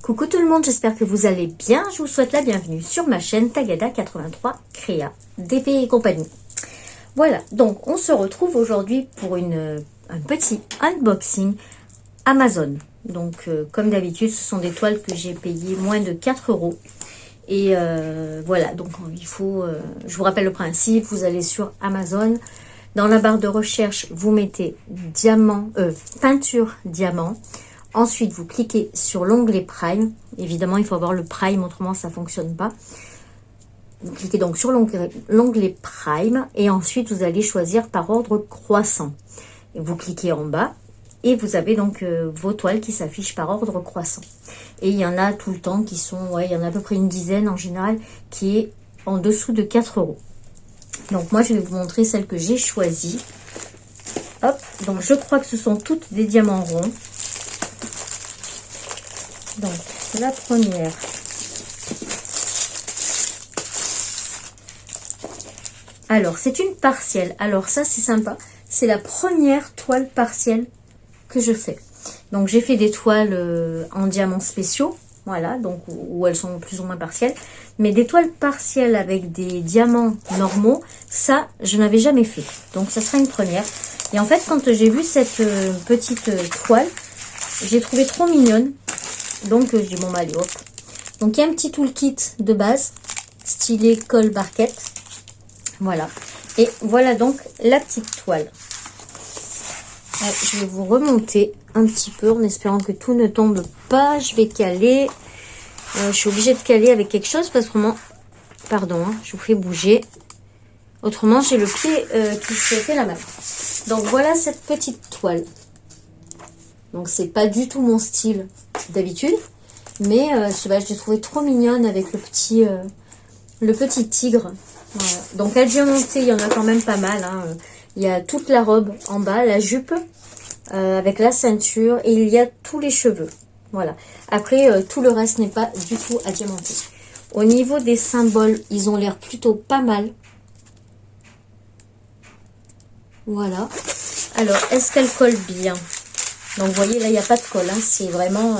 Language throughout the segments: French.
Coucou tout le monde, j'espère que vous allez bien. Je vous souhaite la bienvenue sur ma chaîne Tagada83 Créa, DP et compagnie. Voilà, donc on se retrouve aujourd'hui pour un petit unboxing Amazon. Donc comme d'habitude, ce sont des toiles que j'ai payées moins de 4 €. Et voilà, donc il faut, je vous rappelle le principe, vous allez sur Amazon. Dans la barre de recherche, vous mettez peinture diamant. Ensuite, vous cliquez sur l'onglet Prime. Évidemment, il faut avoir le Prime, autrement ça ne fonctionne pas. Vous cliquez donc sur l'onglet Prime et ensuite, vous allez choisir par ordre croissant. Et vous cliquez en bas et vous avez donc vos toiles qui s'affichent par ordre croissant. Et il y en a tout le temps qui sont, il y en a à peu près une dizaine en général, qui est en dessous de 4 €. Donc moi, je vais vous montrer celle que j'ai choisie. Hop, donc je crois que ce sont toutes des diamants ronds. Donc, la première. Alors, c'est une partielle. Alors, ça, c'est sympa. C'est la première toile partielle que je fais. Donc, j'ai fait des toiles en diamants spéciaux. Voilà, donc où elles sont plus ou moins partielles. Mais des toiles partielles avec des diamants normaux, ça, je n'avais jamais fait. Donc, ça sera une première. Et en fait, quand j'ai vu cette petite toile, j'ai trouvé trop mignonne. Donc, je dis, bon, bah, allez, hop. Donc, il y a un petit toolkit de base, stylé colle barquette. Voilà. Et voilà donc la petite toile. Alors, je vais vous remonter un petit peu en espérant que tout ne tombe pas. Je vais caler. Je suis obligée de caler avec quelque chose parce que, pardon, hein, je vous fais bouger. Autrement, j'ai le pied qui se fait la main. Donc, voilà cette petite toile. Donc, c'est pas du tout mon style d'habitude. Mais, je sais pas, je l'ai trouvé trop mignonne avec le petit tigre. Voilà. Donc, à diamanter, il y en a quand même pas mal. Hein. Il y a toute la robe en bas, la jupe, avec la ceinture. Et il y a tous les cheveux. Voilà. Après, tout le reste n'est pas du tout à diamanter. Au niveau des symboles, ils ont l'air plutôt pas mal. Voilà. Alors, est-ce qu'elle colle bien? Donc, vous voyez, là, il n'y a pas de colle. Hein. C'est vraiment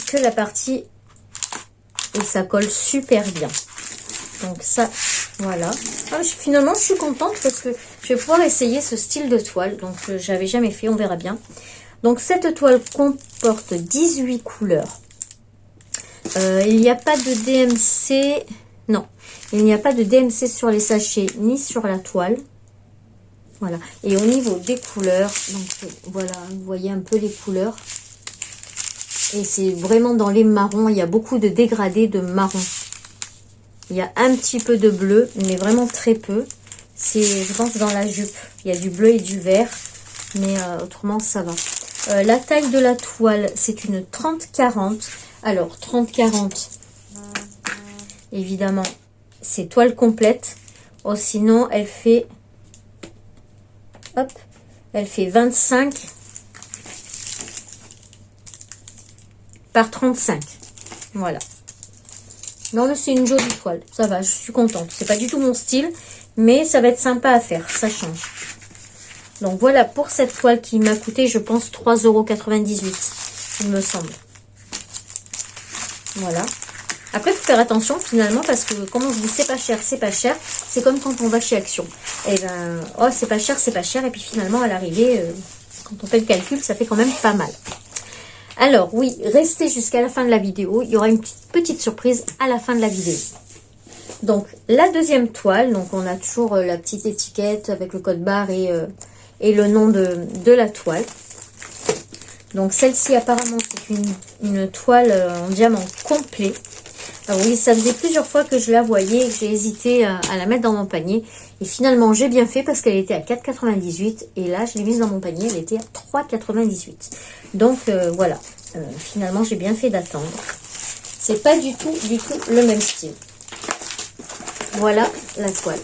que la partie et ça colle super bien. Donc, ça, voilà. Ah, finalement, je suis contente parce que je vais pouvoir essayer ce style de toile. Donc, j'avais jamais fait. On verra bien. Donc, cette toile comporte 18 couleurs. Il n'y a pas de DMC. Non, il n'y a pas de DMC sur les sachets ni sur la toile. Voilà. Et au niveau des couleurs, donc voilà, vous voyez un peu les couleurs. Et c'est vraiment dans les marrons. Il y a beaucoup de dégradés de marron. Il y a un petit peu de bleu, mais vraiment très peu. C'est, je pense, dans la jupe. Il y a du bleu et du vert. Mais autrement, ça va. La taille de la toile, c'est une 30-40. Alors, 30-40, évidemment, c'est toile complète. Oh, sinon, elle fait... Hop, elle fait 25 par 35. Voilà. Non, mais c'est une jolie toile. Ça va, je suis contente. C'est pas du tout mon style, mais ça va être sympa à faire. Ça change. Donc, voilà pour cette toile qui m'a coûté, je pense, 3,98 €, il me semble. Voilà. Après, il faut faire attention finalement parce que, comme on se dit, c'est pas cher, c'est pas cher. C'est comme quand on va chez Action. Et ben, oh, c'est pas cher, c'est pas cher. Et puis finalement, à l'arrivée, quand on fait le calcul, ça fait quand même pas mal. Alors, oui, restez jusqu'à la fin de la vidéo. Il y aura une petite surprise à la fin de la vidéo. Donc, la deuxième toile. Donc, on a toujours la petite étiquette avec le code barre et le nom de la toile. Donc, celle-ci, apparemment, c'est une toile en diamant complet. Alors oui, ça faisait plusieurs fois que je la voyais et que j'ai hésité à la mettre dans mon panier. Et finalement, j'ai bien fait parce qu'elle était à 4,98 €. Et là, je l'ai mise dans mon panier, elle était à 3,98 €. Donc, voilà. Finalement, j'ai bien fait d'attendre. C'est pas du tout le même style. Voilà la toile.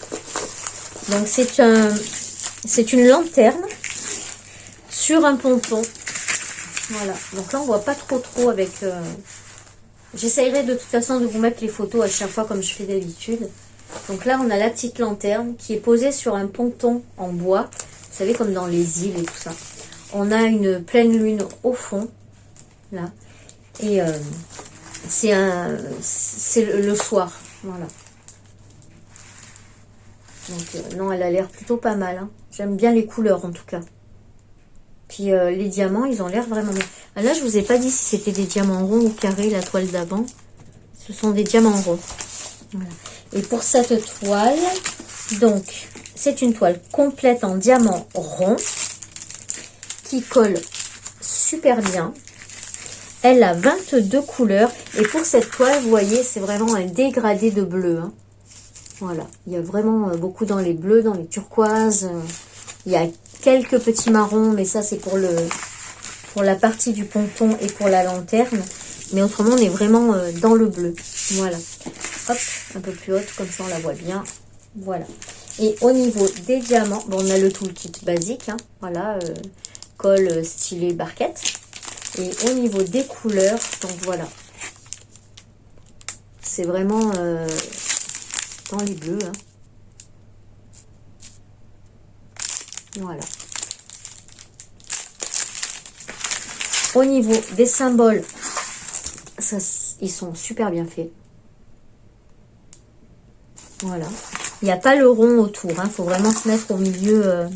Donc, c'est une lanterne sur un ponton. Voilà. Donc là, on voit pas trop avec... J'essayerai de toute façon de vous mettre les photos à chaque fois comme je fais d'habitude. Donc là, on a la petite lanterne qui est posée sur un ponton en bois. Vous savez, comme dans les îles et tout ça. On a une pleine lune au fond. Là. Et c'est le soir. Voilà. Donc, non, elle a l'air plutôt pas mal. Hein. J'aime bien les couleurs, en tout cas. Puis, les diamants, ils ont l'air vraiment bien. Ah, là, je vous ai pas dit si c'était des diamants ronds ou carrés, la toile d'avant. Ce sont des diamants ronds. Voilà. Et pour cette toile, donc, c'est une toile complète en diamant rond qui colle super bien. Elle a 22 couleurs. Et pour cette toile, vous voyez, c'est vraiment un dégradé de bleu. Hein. Voilà. Il y a vraiment beaucoup dans les bleus, dans les turquoises. Il y a quelques petits marrons, mais ça, c'est pour la partie du ponton et pour la lanterne. Mais autrement, on est vraiment dans le bleu. Voilà. Hop, un peu plus haute, comme ça, on la voit bien. Voilà. Et au niveau des diamants, bon, on a le toolkit basique. Hein, voilà. Colle, stylet, barquette. Et au niveau des couleurs, donc voilà. C'est vraiment dans les bleus. Hein. Voilà. Au niveau des symboles, ça, ils sont super bien faits. Voilà. Il n'y a pas le rond autour. Il faut vraiment se mettre au milieu.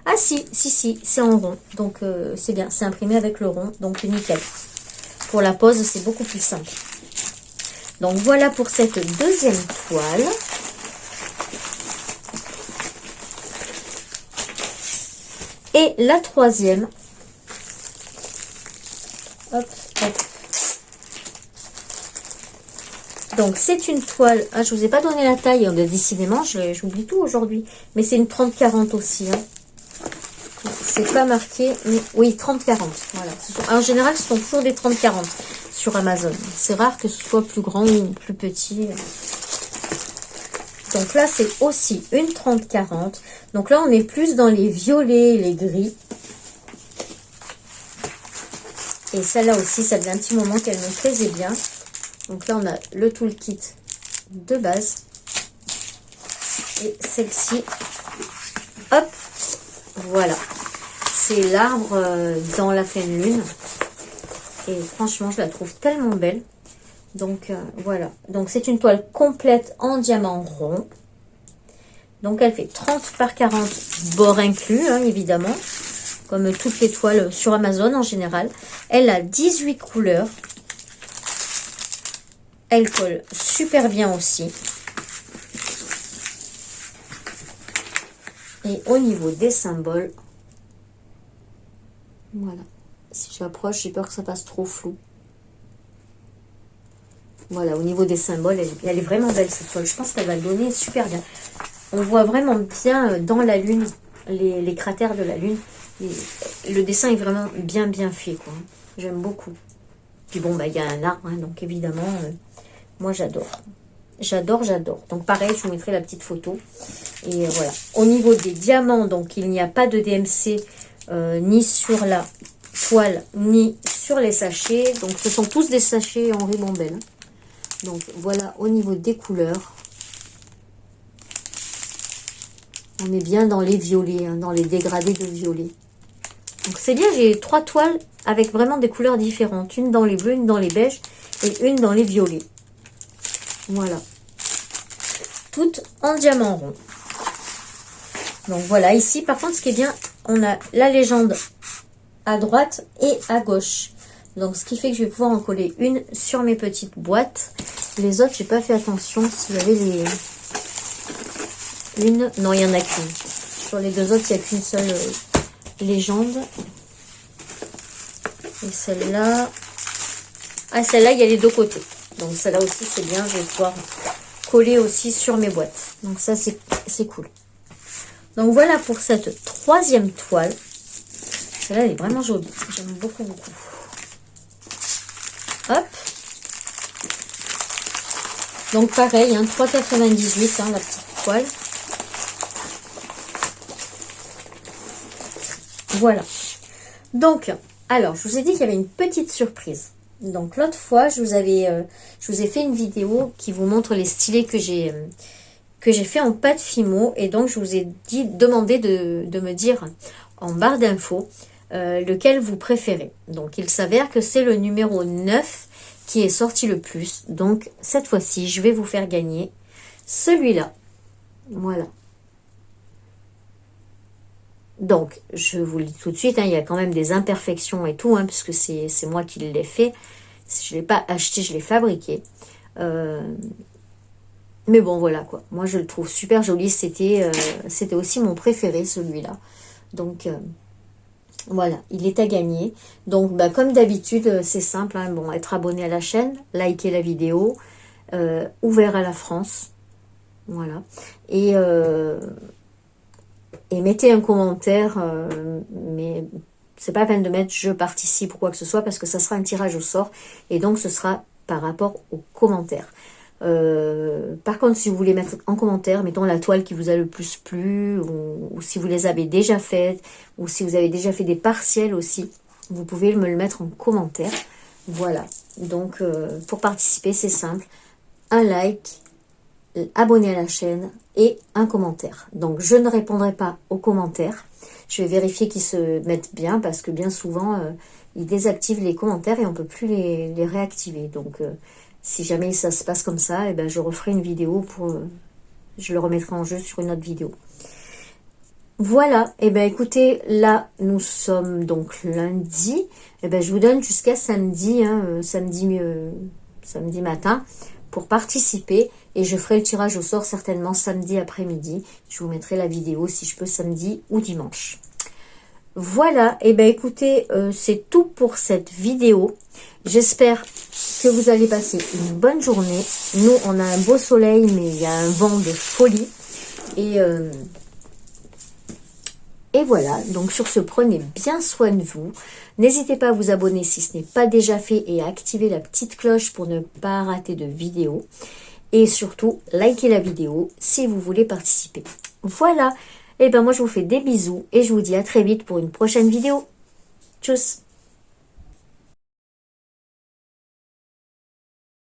Ah si, c'est en rond. Donc c'est bien. C'est imprimé avec le rond. Donc nickel. Pour la pose, c'est beaucoup plus simple. Donc voilà pour cette deuxième toile. Et la troisième. Hop, hop. Donc c'est une toile. Ah, je vous ai pas donné la taille. Décidément, j'oublie tout aujourd'hui. Mais c'est une 30-40 aussi. Hein. C'est pas marqué. Mais oui, 30-40. Voilà. En général, ce sont toujours des 30-40 sur Amazon. C'est rare que ce soit plus grand ou plus petit. Donc là, c'est aussi une 30-40. Donc là, on est plus dans les violets et les gris. Et celle-là aussi, ça faisait un petit moment qu'elle me plaisait bien. Donc là, on a le toolkit de base. Et celle-ci, hop, voilà. C'est l'arbre dans la pleine lune. Et franchement, je la trouve tellement belle. Donc voilà. Donc c'est une toile complète en diamant rond. Donc elle fait 30 par 40, bord inclus, hein, évidemment. Comme toutes les toiles sur Amazon en général. Elle a 18 couleurs. Elle colle super bien aussi. Et au niveau des symboles, voilà. Si j'approche, j'ai peur que ça passe trop flou. Voilà, au niveau des symboles, elle est vraiment belle cette toile. Je pense qu'elle va donner super bien. On voit vraiment bien dans la lune, les cratères de la lune. Le dessin est vraiment bien fait, quoi. J'aime beaucoup. Puis bon, bah il y a un arbre, hein, donc évidemment, moi j'adore. J'adore. Donc pareil, je vous mettrai la petite photo. Et voilà. Au niveau des diamants, donc il n'y a pas de DMC ni sur la toile, ni sur les sachets. Donc ce sont tous des sachets en ribambelle. Donc voilà, au niveau des couleurs. On est bien dans les violets, hein, dans les dégradés de violet. Donc c'est bien, j'ai 3 toiles avec vraiment des couleurs différentes. Une dans les bleus, une dans les beiges et une dans les violets. Voilà. Toutes en diamant rond. Donc voilà, ici par contre ce qui est bien, on a la légende à droite et à gauche. Donc ce qui fait que je vais pouvoir en coller une sur mes petites boîtes. Les autres, j'ai pas fait attention s'il y avait les... Une, non, il n'y en a qu'une. Sur les deux autres, il n'y a qu'une seule légende. Et celle-là... Ah, celle-là, il y a les deux côtés. Donc celle-là aussi, c'est bien. Je vais pouvoir coller aussi sur mes boîtes. Donc ça, c'est cool. Donc voilà pour cette troisième toile. Celle-là, elle est vraiment jolie. J'aime beaucoup. Hop. Donc pareil, hein, 3,98 hein, la petite toile. Voilà. Donc, alors, je vous ai dit qu'il y avait une petite surprise. Donc, l'autre fois, je vous ai fait une vidéo qui vous montre les stylés que j'ai fait en pâte Fimo. Et donc, je vous ai demandé de me dire en barre d'infos lequel vous préférez. Donc il s'avère que c'est le numéro 9 qui est sorti le plus. Donc cette fois-ci, je vais vous faire gagner celui-là. Voilà. Donc, je vous le dis tout de suite, hein, il y a quand même des imperfections et tout, hein, puisque c'est moi qui l'ai fait. Je ne l'ai pas acheté, je l'ai fabriqué. Mais bon, voilà quoi. Moi, je le trouve super joli. C'était aussi mon préféré, celui-là. Donc, voilà, il est à gagner. Donc, bah, comme d'habitude, c'est simple. Hein, bon, être abonné à la chaîne, liker la vidéo, ouvert à la France. Voilà. Et mettez un commentaire, mais c'est pas la peine de mettre je participe ou quoi que ce soit parce que ça sera un tirage au sort et donc ce sera par rapport aux commentaires. Par contre, si vous voulez mettre en commentaire, mettons la toile qui vous a le plus plu ou si vous les avez déjà faites ou si vous avez déjà fait des partiels aussi, vous pouvez me le mettre en commentaire. Voilà, donc pour participer, c'est simple, un like, abonner à la chaîne et un commentaire. Donc je ne répondrai pas aux commentaires. Je vais vérifier qu'ils se mettent bien parce que bien souvent ils désactivent les commentaires et on ne peut plus les réactiver. Donc si jamais ça se passe comme ça, et ben, je referai une vidéo pour je le remettrai en jeu sur une autre vidéo. Voilà, et ben écoutez, là nous sommes donc lundi. Et ben je vous donne jusqu'à samedi, hein, samedi matin pour participer et je ferai le tirage au sort certainement samedi après-midi. Je vous mettrai la vidéo si je peux samedi ou dimanche. Voilà, et ben écoutez, c'est tout pour cette vidéo. J'espère que vous allez passer une bonne journée. Nous, on a un beau soleil, mais il y a un vent de folie. Et voilà, donc sur ce, prenez bien soin de vous. N'hésitez pas à vous abonner si ce n'est pas déjà fait et à activer la petite cloche pour ne pas rater de vidéos. Et surtout, likez la vidéo si vous voulez participer. Voilà, et ben moi je vous fais des bisous et je vous dis à très vite pour une prochaine vidéo. Tchuss!